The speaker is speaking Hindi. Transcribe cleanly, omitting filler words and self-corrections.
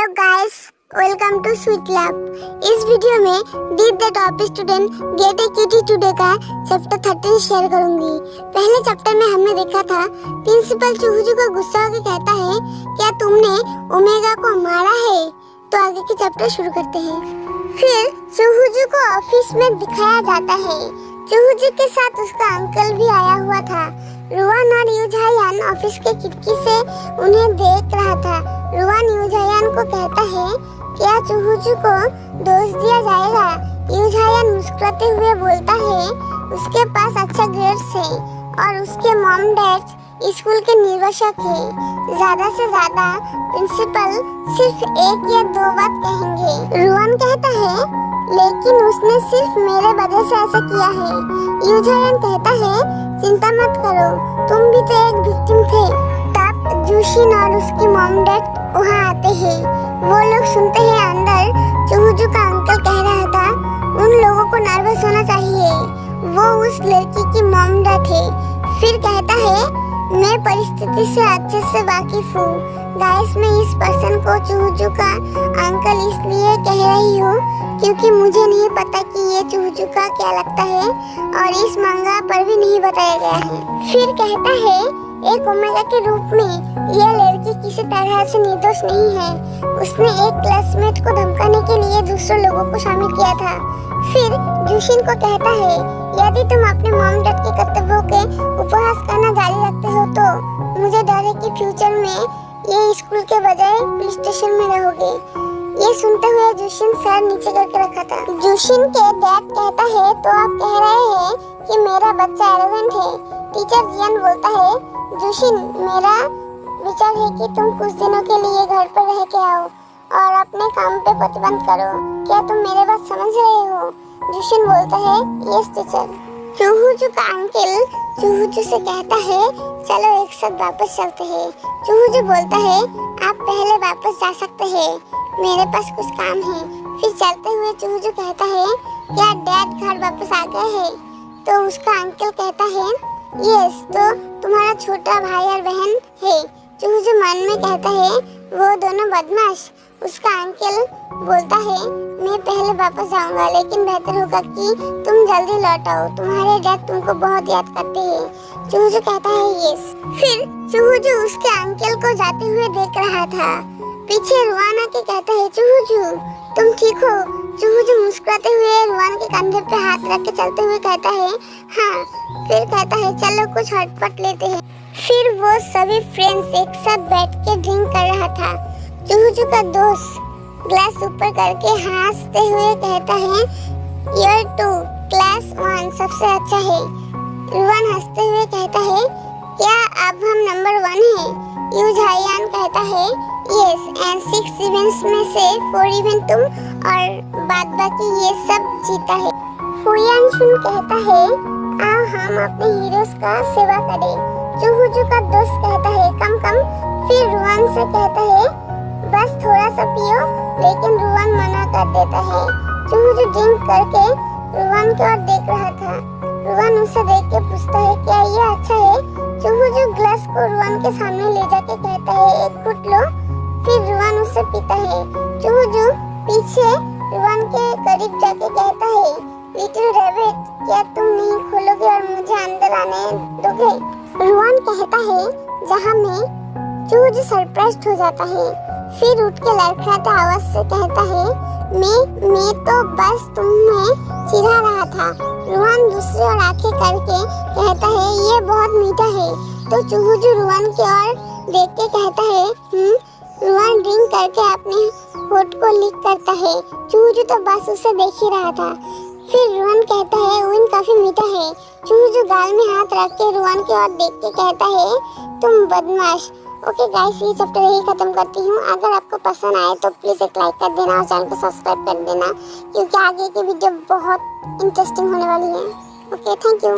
Hello guys, welcome to sweet lab. इस वीडियो में did the top student get a cutie today का चैप्टर 13 शेयर करूंगी। पहले चैप्टर में हमने देखा था प्रिंसिपल चूहूजू को गुस्सा होकर कहता है, क्या तुमने ओमेगा को मारा है? तो आगे के चैप्टर शुरू करते हैं। फिर चूहूजू को ऑफिस में दिखाया जाता है। चूहूजू के साथ उसका अंकल भी आया हुआ था। रुआन और यूझायान ऑफिस के खिड़की से उन्हें देख रहा था। रुआन यूझायान को कहता है, क्या चूहूजू को दोष दिया जाएगा? यूझायान मुस्कुराते हुए बोलता है, उसके पास अच्छा ग्रेड्स है और उसके मॉम डैड स्कूल के निर्देशक है। ज्यादा से ज्यादा प्रिंसिपल सिर्फ एक या दो बात कहेंगे। रुआन कहता है, लेकिन उसने सिर्फ मेरे वजह से ऐसा किया है। यूझायान कहता है, चिंता मत करो, तुम भी तो एक विक्टिम थे। तब जूशिन और उसकी मॉम डैड वहाँ आते हैं। वो लोग सुनते हैं अंदर चूहूजू का अंकल कह रहा था, उन लोगों को नर्वस होना चाहिए, वो उस लड़की की मॉम डैड है। फिर कहता है, मैं परिस्थिति से अच्छे से वाकिफ हूँ। गाइस, मैं इस पर्सन को चूहूजू का अंकल इसलिए कह रही हूँ क्योंकि मुझे नहीं पता कि ये चूहूजू का क्या लगता है और इस मंगा पर भी नहीं बताया गया है। फिर कहता है, एक ओमेगा के रूप में यह लड़की किसी तरह से निर्दोष नहीं है। उसने एक क्लासमेट को धमकाने के लिए दूसरे लोगों को शामिल किया था। फिर जूशिन को कहता है, यदि तुम अपने मॉम डैड के कर्तव्यों के उपहास करना जारी रखते हो तो मुझे डर है कि फ्यूचर में ये स्कूल के बजाय पुलिस स्टेशन में रहोगे। ये सुनते हुए जूशिन सर नीचे करके रखा था। जूशिन के डैड कहता है, तो आप कह रहे हैं कि मेरा बच्चा एरोगेंट है? टीचर जियान बोलता है, जूशिन, मेरा विचार है कि तुम कुछ दिनों के लिए घर पर रह के आओ और अपने काम पे प्रतिबंध करो। क्या तुम मेरे बात समझ रहे हो? जूशिन बोलता है, यस टीचर। चूहूजू का अंकल चूहूजू से कहता है, चलो एक साथ वापस चलते हैं। चूहूजू बोलता है, आप पहले वापस जा सकते हैं, मेरे पास कुछ काम है। फिर चलते हुए चूहूजू कहता है, क्या डैड घर वापस आ गए हैं? तो उसका अंकल कहता है, यस, तो तुम्हारा छोटा भाई और बहन है? चूहूजू मन में कहता है, वो दोनों बदमाश। उसका अंकल बोलता है, मैं पहले वापस जाऊंगा, लेकिन बेहतर होगा कि तुम जल्दी लौट आओ, तुम्हारे डैड तुमको बहुत याद करते हैं। चूहूजू कहता है, यस। फिर चूहूजू उसके अंकल को जाते हुए देख रहा था। पीछे रुआन आके कहता है, चूहूजू तुम ठीक हो? चूहूजू मुस्कुराते हुए रुआन के कंधे पे हाथ रख के चलते हुए कहता है, हाँ। फिर कहता है, चलो कुछ हटपट लेते हैं। फिर वो सभी फ्रेंड्स एक साथ बैठ के ड्रिंक कर रहा था। चूहूजू का दोस्त ग्लास ऊपर करके हंसते हुए कहता है, ईयर 2 क्लास 1 सबसे अच्छा है। रुआन हंसते हुए कहता है, क्या अब हम नंबर 1 हैं? यूझायान कहता है, यस, एंड 6 इवेंट्स में से 4 इवेंट तुम और बाद बाकी ये सब जीता है। फुयानशुन कहता है, आओ हम अपने हीरोज का सेवा करें। चूहूजू का दोस्त कहता है, कम कम। फिर रुआन से कहता है, बस थोड़ा सा पियो, लेकिन रुआन मना कर देता है। चूहूजू ड्रिंक करके रुआन की ओर देख रहा था। रुआन उसे देख के पूछता है, क्या ये अच्छा है? चूहूजू ग्लास को रुआन के सामने ले जाके कहता है, एक घुट लो। फिर रुआन उसे पीता है। चूहूजू पीछे रुआन के करीब जाके कहता है, लिटिल रैबिट, क्या तुम नहीं खोलोगे और मुझे अंदर आने दोगे? रुआन कहता है, जहाँ में। चूहूजू सरप्राइज्ड हो जाता है। फिर उठ के लड़खड़ाते आवाज से कहता है, मैं तो बस तुम्हें चिढ़ा रहा था। रुआन दूसरी ओर आंखें करके कहता है, ये बहुत मीठा है। तो चूहूजू रुआन की ओर देख के कहता है, रुआन ड्रिंक करके अपने होठ को लिक करता है। चूहूजू तो बस उसे देख ही रहा था। फिर रुआन कहता है, विन काफी मीठा है। चूहूजू गाल में हाथ रख के रुआन की ओर देख के कहता है, तुम बदमाश। ओके गाइस, ये चैप्टर यही खत्म करती हूँ। अगर आपको पसंद आए तो प्लीज एक लाइक कर देना और चैनल को सब्सक्राइब कर देना, क्योंकि आगे की वीडियो बहुत इंटरेस्टिंग होने वाली है। Okay, thank you.